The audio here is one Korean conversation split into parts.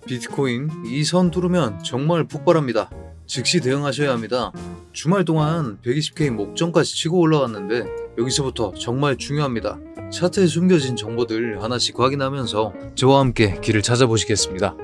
비트코인 이 선 뚫으면 정말 폭발합니다. 즉시 대응하셔야 합니다. 주말 동안 120K 목전까지 치고 올라왔는데 여기서부터 정말 중요합니다. 차트에 숨겨진 정보들 하나씩 확인하면서 저와 함께 길을 찾아보시겠습니다.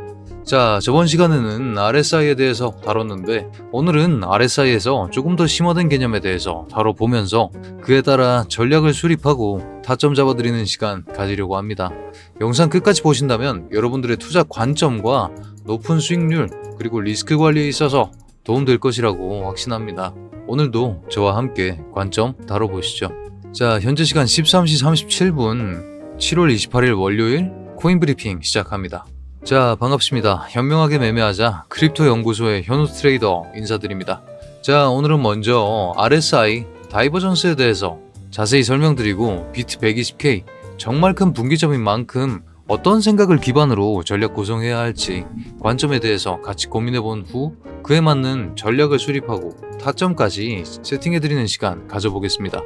자, 저번 시간에는 RSI에 대해서 다뤘는데 오늘은 RSI에서 조금 더 심화된 개념에 대해서 다뤄보면서 그에 따라 전략을 수립하고 타점 잡아드리는 시간 가지려고 합니다. 영상 끝까지 보신다면 여러분들의 투자 관점과 높은 수익률 그리고 리스크 관리에 있어서 도움될 것이라고 확신합니다. 오늘도 저와 함께 관점 다뤄보시죠. 자, 현재 시간 13시 37분 7월 28일 월요일 코인 브리핑 시작합니다. 자, 반갑습니다. 현명하게 매매하자 크립토 연구소의 현우 트레이더 인사드립니다. 자, 오늘은 먼저 RSI 다이버전스에 대해서 자세히 설명드리고 비트 120K 정말 큰 분기점인 만큼 어떤 생각을 기반으로 전략 구성해야 할지 관점에 대해서 같이 고민해본 후 그에 맞는 전략을 수립하고 타점까지 세팅해드리는 시간 가져보겠습니다.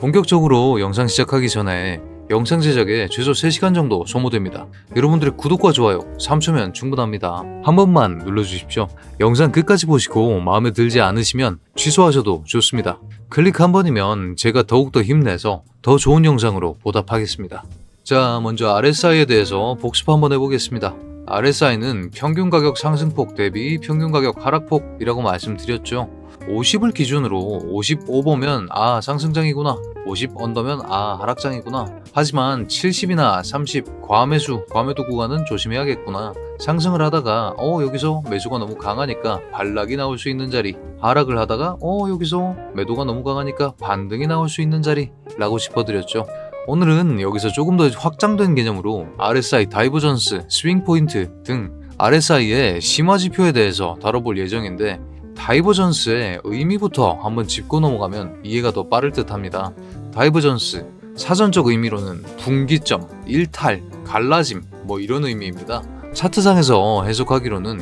본격적으로 영상 시작하기 전에 영상 제작에 최소 3시간 정도 소모됩니다. 여러분들의 구독과 좋아요 3초면 충분합니다. 한 번만 눌러주십시오. 영상 끝까지 보시고 마음에 들지 않으시면 취소하셔도 좋습니다. 클릭 한 번이면 제가 더욱더 힘내서 더 좋은 영상으로 보답하겠습니다. 자, 먼저 RSI에 대해서 복습 한번 해보겠습니다. RSI는 평균 가격 상승폭 대비 평균 가격 하락폭이라고 말씀드렸죠. 50을 기준으로 50 오버면 상승장이구나, 50 언더면 하락장이구나. 하지만 70이나 30 과매도 구간은 조심해야겠구나. 상승을 하다가 여기서 매수가 너무 강하니까 반락이 나올 수 있는 자리, 하락을 하다가 여기서 매도가 너무 강하니까 반등이 나올 수 있는 자리 라고 짚어드렸죠. 오늘은 여기서 조금 더 확장된 개념으로 RSI 다이버전스, 스윙 포인트 등 RSI의 심화 지표에 대해서 다뤄볼 예정인데 다이버전스의 의미부터 한번 짚고 넘어가면 이해가 더 빠를 듯 합니다. 다이버전스, 사전적 의미로는 분기점, 일탈, 갈라짐 이런 의미입니다. 차트상에서 해석하기로는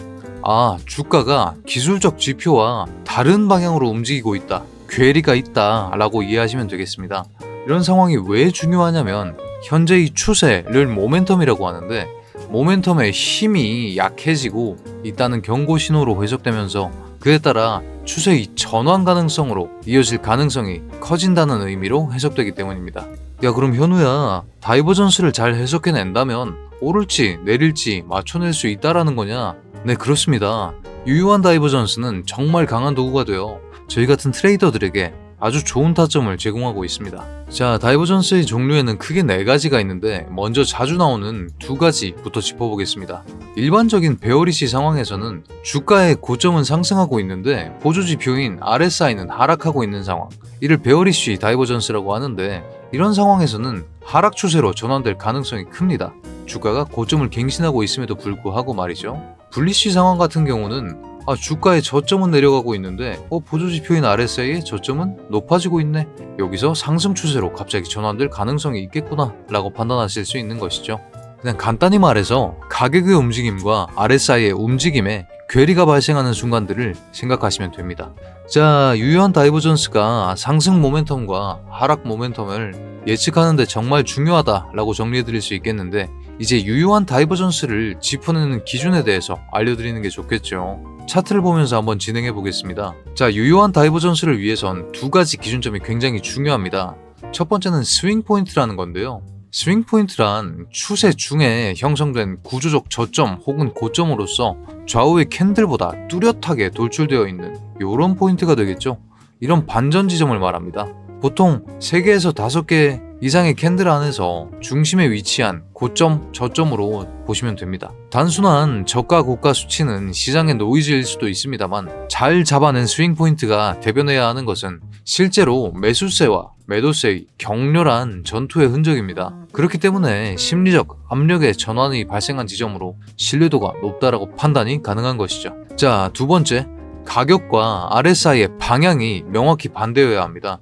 주가가 기술적 지표와 다른 방향으로 움직이고 있다, 괴리가 있다 라고 이해하시면 되겠습니다. 이런 상황이 왜 중요하냐면 현재 이 추세를 모멘텀이라고 하는데 모멘텀의 힘이 약해지고 있다는 경고 신호로 해석되면서 그에 따라 추세의 전환 가능성으로 이어질 가능성이 커진다는 의미로 해석되기 때문입니다. 야, 그럼 현우야, 다이버전스를 잘 해석해낸다면 오를지 내릴지 맞춰낼 수 있다라는 거냐? 네, 그렇습니다. 유효한 다이버전스는 정말 강한 도구가 되어 저희 같은 트레이더들에게 아주 좋은 타점을 제공하고 있습니다. 자, 다이버전스의 종류에는 크게 4가지가 있는데 먼저 자주 나오는 2가지부터 짚어보겠습니다. 일반적인 베어리시 상황에서는 주가의 고점은 상승하고 있는데 보조지표인 RSI는 하락하고 있는 상황, 이를 베어리시 다이버전스라고 하는데 이런 상황에서는 하락 추세로 전환될 가능성이 큽니다. 주가가 고점을 갱신하고 있음에도 불구하고 말이죠. 불리시 상황 같은 경우는 주가의 저점은 내려가고 있는데 보조지표인 RSI의 저점은 높아지고 있네, 여기서 상승 추세로 갑자기 전환될 가능성이 있겠구나 라고 판단하실 수 있는 것이죠. 그냥 간단히 말해서 가격의 움직임과 RSI의 움직임에 괴리가 발생하는 순간들을 생각하시면 됩니다. 자, 유효한 다이버전스가 상승 모멘텀과 하락 모멘텀을 예측하는 데 정말 중요하다라고 정리해드릴 수 있겠는데 이제 유효한 다이버전스를 짚어내는 기준에 대해서 알려드리는 게 좋겠죠. 차트를 보면서 한번 진행해 보겠습니다. 자, 유효한 다이버전스를 위해선 2가지 기준점이 굉장히 중요합니다. 첫 번째는 스윙 포인트라는 건데요. 스윙 포인트란 추세 중에 형성된 구조적 저점 혹은 고점으로서 좌우의 캔들보다 뚜렷하게 돌출되어 있는 이런 포인트가 되겠죠. 이런 반전 지점을 말합니다. 보통 3개에서 5개 이상의 캔들 안에서 중심에 위치한 고점, 저점으로 보시면 됩니다. 단순한 저가 고가 수치는 시장의 노이즈일 수도 있습니다만 잘 잡아낸 스윙 포인트가 대변해야 하는 것은 실제로 매수세와 매도세의 격렬한 전투의 흔적입니다. 그렇기 때문에 심리적 압력의 전환이 발생한 지점으로 신뢰도가 높다라고 판단이 가능한 것이죠. 자, 2번째, 가격과 RSI의 방향이 명확히 반대여야 합니다.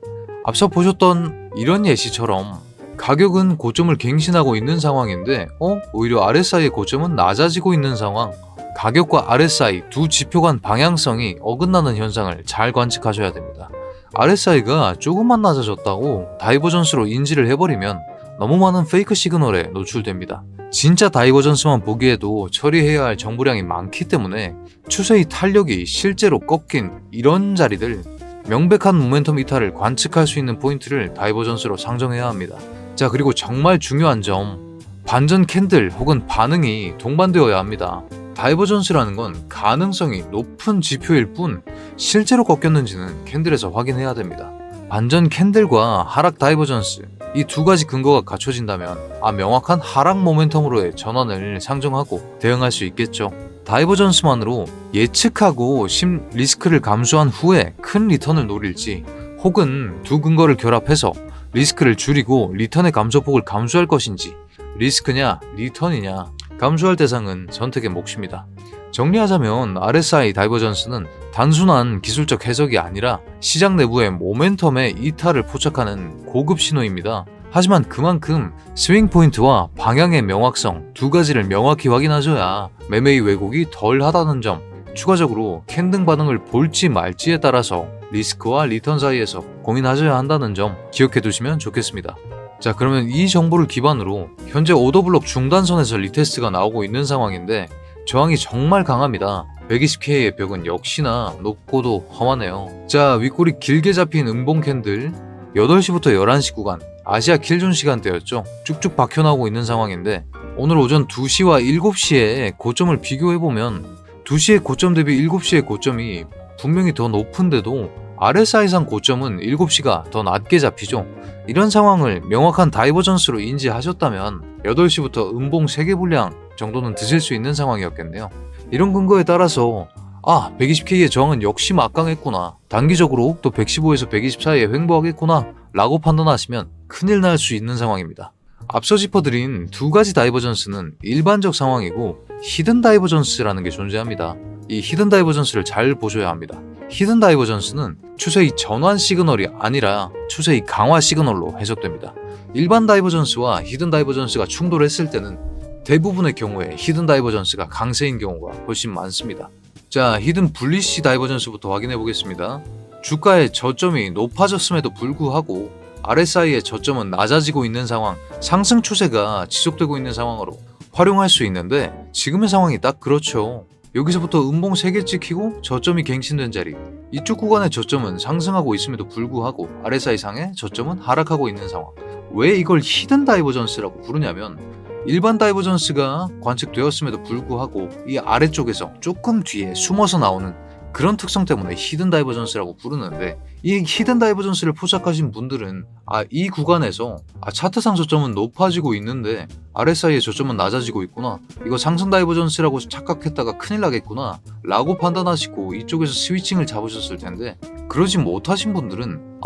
앞서 보셨던 이런 예시처럼 가격은 고점을 갱신하고 있는 상황인데 오히려 RSI의 고점은 낮아지고 있는 상황, 가격과 RSI 두 지표 간 방향성이 어긋나는 현상을 잘 관측하셔야 됩니다. RSI가 조금만 낮아졌다고 다이버전스로 인지를 해버리면 너무 많은 페이크 시그널에 노출됩니다. 진짜 다이버전스만 보기에도 처리해야 할 정보량이 많기 때문에 추세의 탄력이 실제로 꺾인 이런 자리들, 명백한 모멘텀 이탈을 관측할 수 있는 포인트를 다이버전스로 상정해야 합니다. 자, 그리고 정말 중요한 점, 반전 캔들 혹은 반응이 동반되어야 합니다. 다이버전스라는 건 가능성이 높은 지표일 뿐 실제로 꺾였는지는 캔들에서 확인해야 됩니다. 반전 캔들과 하락 다이버전스, 이 두 가지 근거가 갖춰진다면 명확한 하락 모멘텀으로의 전환을 상정하고 대응할 수 있겠죠. 다이버전스만으로 예측하고 리스크를 감수한 후에 큰 리턴을 노릴지, 혹은 두 근거를 결합해서 리스크를 줄이고 리턴의 감소폭을 감수할 것인지, 리스크냐 리턴이냐 감수할 대상은 선택의 몫입니다. 정리하자면 RSI 다이버전스는 단순한 기술적 해석이 아니라 시장 내부의 모멘텀의 이탈을 포착하는 고급 신호입니다. 하지만 그만큼 스윙 포인트와 방향의 명확성 두 가지를 명확히 확인하셔야 매매의 왜곡이 덜하다는 점, 추가적으로 캔등 반응을 볼지 말지에 따라서 리스크와 리턴 사이에서 고민하셔야 한다는 점 기억해 두시면 좋겠습니다. 자, 그러면 이 정보를 기반으로 현재 오더블록 중단선에서 리테스트가 나오고 있는 상황인데 저항이 정말 강합니다. 120K의 벽은 역시나 높고도 험하네요. 자, 윗골이 길게 잡힌 음봉 캔들, 8시부터 11시 구간, 아시아 킬존 시간대였죠. 쭉쭉 박혀나오고 있는 상황인데 오늘 오전 2시와 7시의 고점을 비교해보면 2시의 고점 대비 7시의 고점이 분명히 더 높은데도 RSI상 고점은 7시가 더 낮게 잡히죠. 이런 상황을 명확한 다이버전스로 인지하셨다면 8시부터 음봉 3개 분량 정도는 드실 수 있는 상황이었겠네요. 이런 근거에 따라서 120K의 저항은 역시 막강했구나, 단기적으로 또 115에서 120 사이에 횡보하겠구나 라고 판단하시면 큰일 날 수 있는 상황입니다. 앞서 짚어드린 두 가지 다이버전스는 일반적 상황이고 히든 다이버전스라는 게 존재합니다. 이 히든 다이버전스를 잘 보셔야 합니다. 히든 다이버전스는 추세의 전환 시그널이 아니라 추세의 강화 시그널로 해석됩니다. 일반 다이버전스와 히든 다이버전스가 충돌했을 때는 대부분의 경우에 히든 다이버전스가 강세인 경우가 훨씬 많습니다. 자, 히든 불리시 다이버전스부터 확인해 보겠습니다. 주가의 저점이 높아졌음에도 불구하고 RSI의 저점은 낮아지고 있는 상황, 상승 추세가 지속되고 있는 상황으로 활용할 수 있는데 지금의 상황이 딱 그렇죠. 여기서부터 음봉 3개 찍히고 저점이 갱신된 자리, 이쪽 구간의 저점은 상승하고 있음에도 불구하고 RSI 상의 저점은 하락하고 있는 상황. 왜 이걸 히든 다이버전스라고 부르냐면 일반 다이버전스가 관측되었음에도 불구하고 이 아래쪽에서 조금 뒤에 숨어서 나오는 그런 특성 때문에 히든 다이버전스라고 부르는데, 이 히든 다이버전스를 포착하신 분들은 이 구간에서 차트상 저점은 높아지고 있는데 RSI의 저점은 낮아지고 있구나, 이거 상승 다이버전스라고 착각했다가 큰일 나겠구나 라고 판단하시고 이쪽에서 스위칭을 잡으셨을 텐데, 그러지 못하신 분들은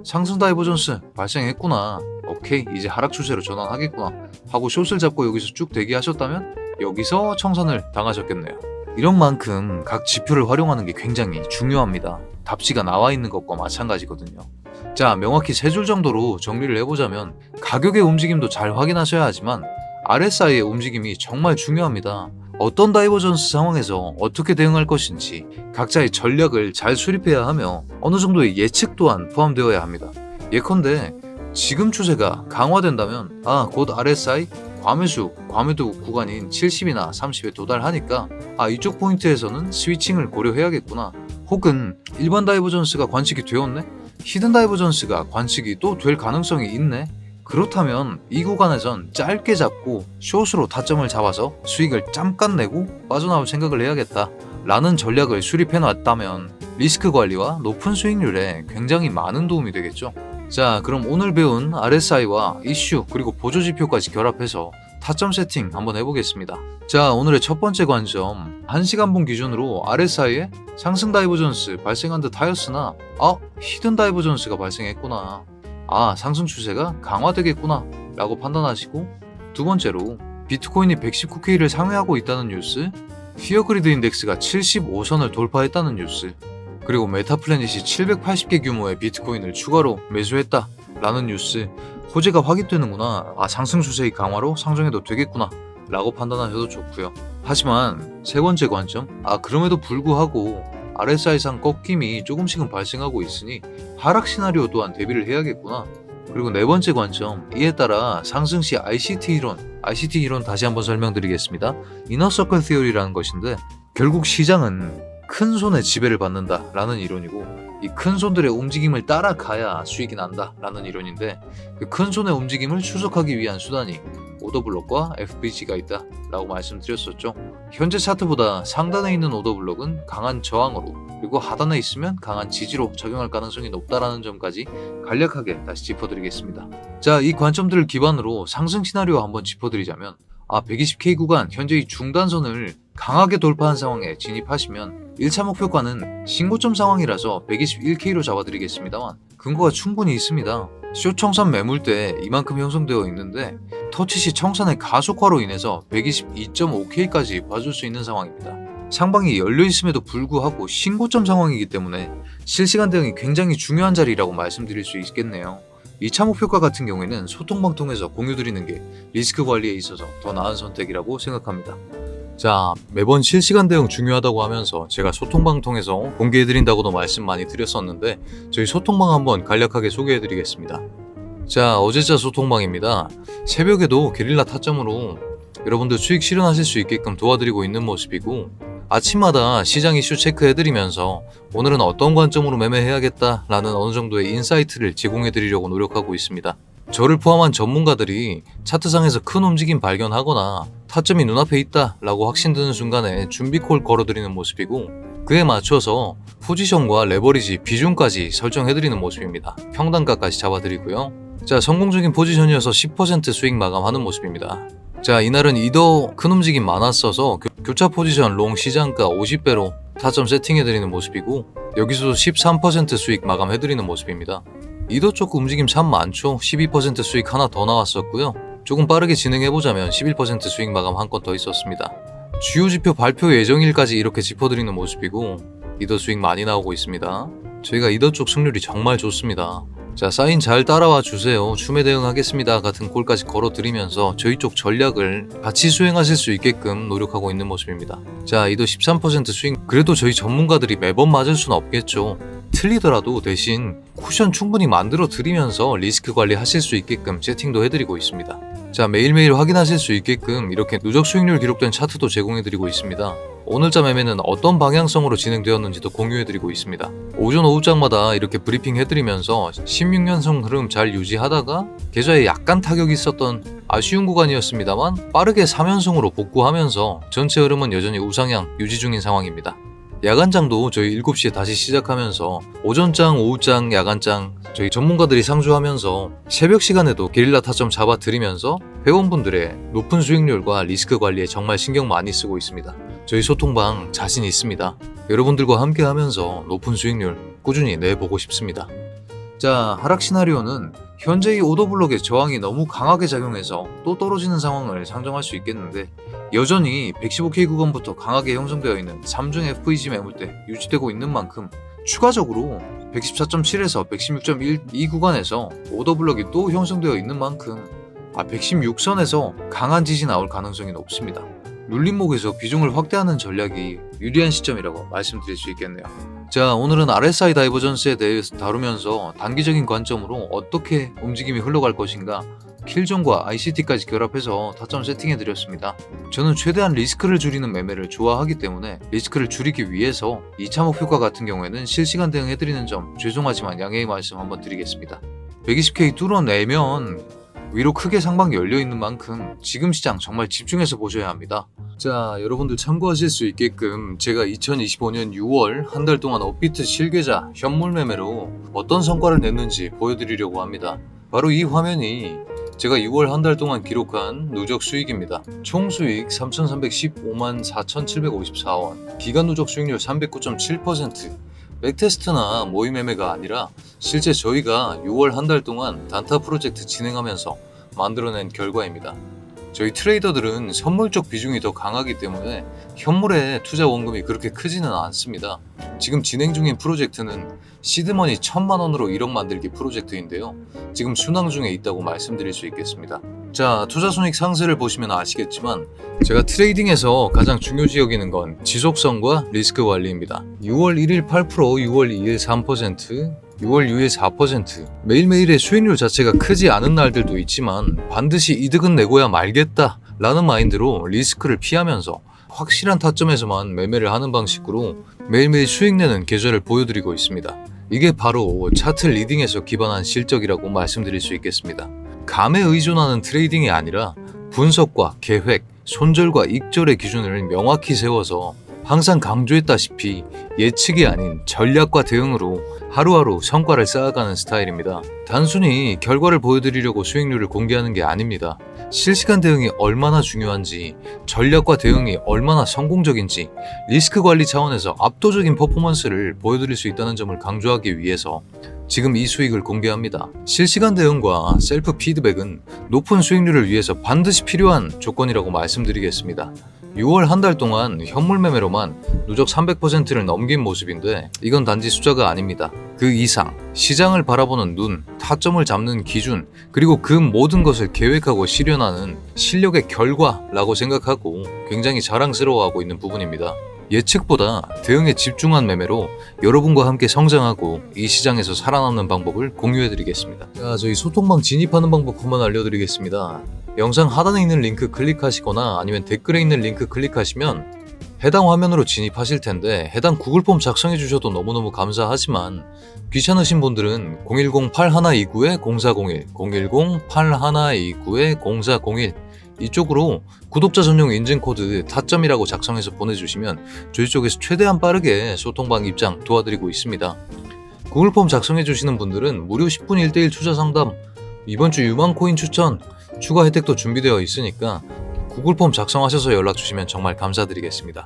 상승 다이버전스 발생했구나, 오케이 이제 하락 추세로 전환하겠구나 하고 숏을 잡고 여기서 쭉 대기하셨다면 여기서 청산을 당하셨겠네요. 이런 만큼 각 지표를 활용하는 게 굉장히 중요합니다. 답시가 나와 있는 것과 마찬가지거든요. 자, 명확히 3줄 정도로 정리를 해보자면 가격의 움직임도 잘 확인하셔야 하지만 RSI의 움직임이 정말 중요합니다. 어떤 다이버전스 상황에서 어떻게 대응할 것인지 각자의 전략을 잘 수립해야 하며 어느 정도의 예측 또한 포함되어야 합니다. 예컨대 지금 추세가 강화된다면 곧 RSI 과매도 구간인 70이나 30에 도달하니까 이쪽 포인트에서는 스위칭을 고려해야겠구나, 혹은 일반 다이버전스가 관측이 되었네? 히든 다이버전스가 관측이 또 될 가능성이 있네? 그렇다면 이 구간에선 짧게 잡고 숏으로 타점을 잡아서 수익을 잠깐 내고 빠져나올 생각을 해야겠다 라는 전략을 수립해 놨다면 리스크 관리와 높은 수익률에 굉장히 많은 도움이 되겠죠. 자, 그럼 오늘 배운 RSI와 이슈 그리고 보조지표까지 결합해서 타점 세팅 한번 해보겠습니다. 자, 오늘의 첫 번째 관점, 1시간봉 기준으로 RSI에 상승 다이버전스 발생한 듯 하였으나 히든 다이버전스가 발생했구나, 상승 추세가 강화되겠구나 라고 판단하시고, 두 번째로 비트코인이 119K를 상회하고 있다는 뉴스, 피어그리드 인덱스가 75선을 돌파했다는 뉴스, 그리고 메타플래닛이 780개 규모의 비트코인을 추가로 매수했다 라는 뉴스, 호재가 확인되는구나, 상승 추세의 강화로 상정해도 되겠구나 라고 판단하셔도 좋고요. 하지만 세 번째 관점, 그럼에도 불구하고 RSI상 꺾임이 조금씩은 발생하고 있으니 하락 시나리오 또한 대비를 해야겠구나, 그리고 네 번째 관점, 이에 따라 상승 시 ICT 이론 다시 한번 설명드리겠습니다. 이너서클 티어리라는 것인데 결국 시장은 큰 손의 지배를 받는다라는 이론이고 이 큰 손들의 움직임을 따라가야 수익이 난다라는 이론인데 그 큰 손의 움직임을 추적하기 위한 수단이 오더블록과 FBG가 있다라고 말씀드렸었죠. 현재 차트보다 상단에 있는 오더블록은 강한 저항으로 그리고 하단에 있으면 강한 지지로 작용할 가능성이 높다라는 점까지 간략하게 다시 짚어드리겠습니다. 자, 이 관점들을 기반으로 상승 시나리오 한번 짚어드리자면 120K 구간 현재의 중단선을 강하게 돌파한 상황에 진입하시면 1차 목표가는 신고점 상황이라서 121K로 잡아드리겠습니다만 근거가 충분히 있습니다. 숏 청산 매물대 이만큼 형성되어 있는데 터치 시 청산의 가속화로 인해서 122.5K까지 봐줄 수 있는 상황입니다. 상방이 열려있음에도 불구하고 신고점 상황이기 때문에 실시간 대응이 굉장히 중요한 자리라고 말씀드릴 수 있겠네요. 2차 목표가 같은 경우에는 소통방 통해서 공유드리는 게 리스크 관리에 있어서 더 나은 선택이라고 생각합니다. 자, 매번 실시간 대응 중요하다고 하면서 제가 소통방 통해서 공개해드린다고도 말씀 많이 드렸었는데 저희 소통방 한번 간략하게 소개해드리겠습니다. 자, 어제자 소통방입니다. 새벽에도 게릴라 타점으로 여러분들 수익 실현하실 수 있게끔 도와드리고 있는 모습이고 아침마다 시장 이슈 체크해드리면서 오늘은 어떤 관점으로 매매해야겠다라는 어느 정도의 인사이트를 제공해드리려고 노력하고 있습니다. 저를 포함한 전문가들이 차트상에서 큰 움직임 발견하거나 타점이 눈앞에 있다라고 확신드는 순간에 준비콜 걸어드리는 모습이고 그에 맞춰서 포지션과 레버리지 비중까지 설정해드리는 모습입니다. 평단가까지 잡아드리고요. 자, 성공적인 포지션이어서 10% 수익 마감하는 모습입니다. 자, 이날은 이더 큰 움직임 많았어서 교차 포지션 롱 시장가 50배로 타점 세팅해드리는 모습이고 여기서도 13% 수익 마감해드리는 모습입니다. 이더 쪽 움직임 참 많죠. 12% 수익 하나 더 나왔었고요. 조금 빠르게 진행해보자면 11% 수익 마감 한 건 더 있었습니다. 주요 지표 발표 예정일까지 이렇게 짚어드리는 모습이고 이더 수익 많이 나오고 있습니다. 저희가 이더 쪽 승률이 정말 좋습니다. 자, 사인 잘 따라와 주세요. 추매 대응하겠습니다 같은 콜까지 걸어드리면서 저희 쪽 전략을 같이 수행하실 수 있게끔 노력하고 있는 모습입니다. 자, 이도 13% 수익. 그래도 저희 전문가들이 매번 맞을 순 없겠죠. 틀리더라도 대신 쿠션 충분히 만들어 드리면서 리스크 관리 하실 수 있게끔 세팅도 해드리고 있습니다. 자, 매일매일 확인하실 수 있게끔 이렇게 누적 수익률 기록된 차트도 제공해드리고 있습니다. 오늘자 매매는 어떤 방향성으로 진행되었는지도 공유해드리고 있습니다. 오전 오후장마다 이렇게 브리핑 해드리면서 16년선 흐름 잘 유지하다가 계좌에 약간 타격이 있었던 아쉬운 구간이었습니다만 빠르게 3연승으로 복구하면서 전체 흐름은 여전히 우상향 유지 중인 상황입니다. 야간장도 저희 7시에 다시 시작하면서 오전장, 오후장, 야간장 저희 전문가들이 상주하면서 새벽 시간에도 게릴라 타점 잡아드리면서 회원분들의 높은 수익률과 리스크 관리에 정말 신경 많이 쓰고 있습니다. 저희 소통방 자신 있습니다. 여러분들과 함께 하면서 높은 수익률 꾸준히 내보고 싶습니다. 자, 하락 시나리오는 현재의 오더블록의 저항이 너무 강하게 작용해서 또 떨어지는 상황을 상정할 수 있겠는데 여전히 115K 구간부터 강하게 형성되어 있는 3중 FVG 매물대 유지되고 있는 만큼 추가적으로 114.7에서 116.1 이 구간에서 오더블록이 또 형성되어 있는 만큼 116선에서 강한 지지 나올 가능성이 높습니다. 눌림목에서 비중을 확대하는 전략이 유리한 시점이라고 말씀드릴 수 있겠네요. 자, 오늘은 RSI 다이버전스에 대해서 다루면서 단기적인 관점으로 어떻게 움직임이 흘러갈 것인가 킬존과 ICT까지 결합해서 타점 세팅해드렸습니다. 저는 최대한 리스크를 줄이는 매매를 좋아하기 때문에 리스크를 줄이기 위해서 2차 목표가 같은 경우에는 실시간 대응해드리는 점 죄송하지만 양해의 말씀 한번 드리겠습니다. 120K 뚫어내면 위로 크게 상방이 열려있는 만큼 지금 시장 정말 집중해서 보셔야 합니다. 자, 여러분들 참고하실 수 있게끔 제가 2025년 6월 한 달 동안 업비트 실계좌 현물 매매로 어떤 성과를 냈는지 보여드리려고 합니다. 바로 이 화면이 제가 6월 한 달 동안 기록한 누적 수익입니다. 총 수익 3,315만 4,754원, 기간 누적 수익률 309.7%. 백테스트나 모의 매매가 아니라 실제 저희가 6월 한 달 동안 단타 프로젝트 진행하면서 만들어낸 결과입니다. 저희 트레이더들은 선물 쪽 비중이 더 강하기 때문에 현물에 투자 원금이 그렇게 크지는 않습니다. 지금 진행 중인 프로젝트는 시드머니 1,000만원으로 1억 만들기 프로젝트인데요. 지금 순항 중에 있다고 말씀드릴 수 있겠습니다. 자, 투자손익 상세를 보시면 아시겠지만 제가 트레이딩에서 가장 중요시 여기는 건 지속성과 리스크 관리입니다. 6월 1일 8%, 6월 2일 3%, 6월 6일 4%. 매일매일의 수익률 자체가 크지 않은 날들도 있지만 반드시 이득은 내고야 말겠다 라는 마인드로 리스크를 피하면서 확실한 타점에서만 매매를 하는 방식으로 매일매일 수익 내는 계좌를 보여드리고 있습니다. 이게 바로 차트 리딩에서 기반한 실적이라고 말씀드릴 수 있겠습니다. 감에 의존하는 트레이딩이 아니라 분석과 계획, 손절과 익절의 기준을 명확히 세워서 항상 강조했다시피 예측이 아닌 전략과 대응으로 하루하루 성과를 쌓아가는 스타일입니다. 단순히 결과를 보여드리려고 수익률을 공개하는 게 아닙니다. 실시간 대응이 얼마나 중요한지, 전략과 대응이 얼마나 성공적인지, 리스크 관리 차원에서 압도적인 퍼포먼스를 보여드릴 수 있다는 점을 강조하기 위해서 지금 이 수익을 공개합니다. 실시간 대응과 셀프 피드백은 높은 수익률을 위해서 반드시 필요한 조건이라고 말씀드리겠습니다. 6월 한 달 동안 현물 매매로만 누적 300%를 넘긴 모습인데 이건 단지 숫자가 아닙니다. 그 이상 시장을 바라보는 눈, 타점을 잡는 기준, 그리고 그 모든 것을 계획하고 실현하는 실력의 결과라고 생각하고 굉장히 자랑스러워하고 있는 부분입니다. 예측보다 대응에 집중한 매매로 여러분과 함께 성장하고 이 시장에서 살아남는 방법을 공유해드리겠습니다. 자, 저희 소통방 진입하는 방법 한번 알려드리겠습니다. 영상 하단에 있는 링크 클릭하시거나 아니면 댓글에 있는 링크 클릭하시면 해당 화면으로 진입하실 텐데 해당 구글 폼 작성해 주셔도 너무너무 감사하지만 귀찮으신 분들은 010-8129-0401, 010-8129-0401 이쪽으로 구독자 전용 인증 코드 타점이라고 작성해서 보내주시면 저희 쪽에서 최대한 빠르게 소통방 입장 도와드리고 있습니다. 구글 폼 작성해 주시는 분들은 무료 10분 1대1 투자 상담, 이번 주 유망코인 추천, 추가 혜택도 준비되어 있으니까 구글 폼 작성하셔서 연락 주시면 정말 감사드리겠습니다.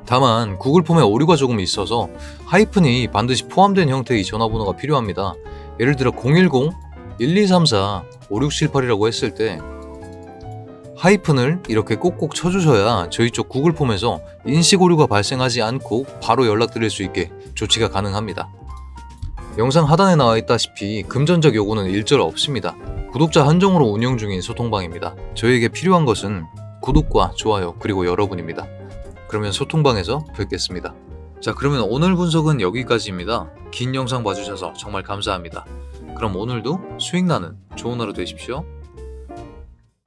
다만 구글 폼에 오류가 조금 있어서 하이픈이 반드시 포함된 형태의 전화번호가 필요합니다. 예를 들어 010-1234-5678이라고 했을 때 하이픈을 이렇게 꼭꼭 쳐주셔야 저희 쪽 구글 폼에서 인식 오류가 발생하지 않고 바로 연락드릴 수 있게 조치가 가능합니다. 영상 하단에 나와 있다시피 금전적 요구는 일절 없습니다. 구독자 한정으로 운영 중인 소통방입니다. 저희에게 필요한 것은 구독과 좋아요 그리고 여러분입니다. 그러면 소통방에서 뵙겠습니다. 자, 그러면 오늘 분석은 여기까지입니다. 긴 영상 봐주셔서 정말 감사합니다. 그럼 오늘도 수익나는 좋은 하루 되십시오.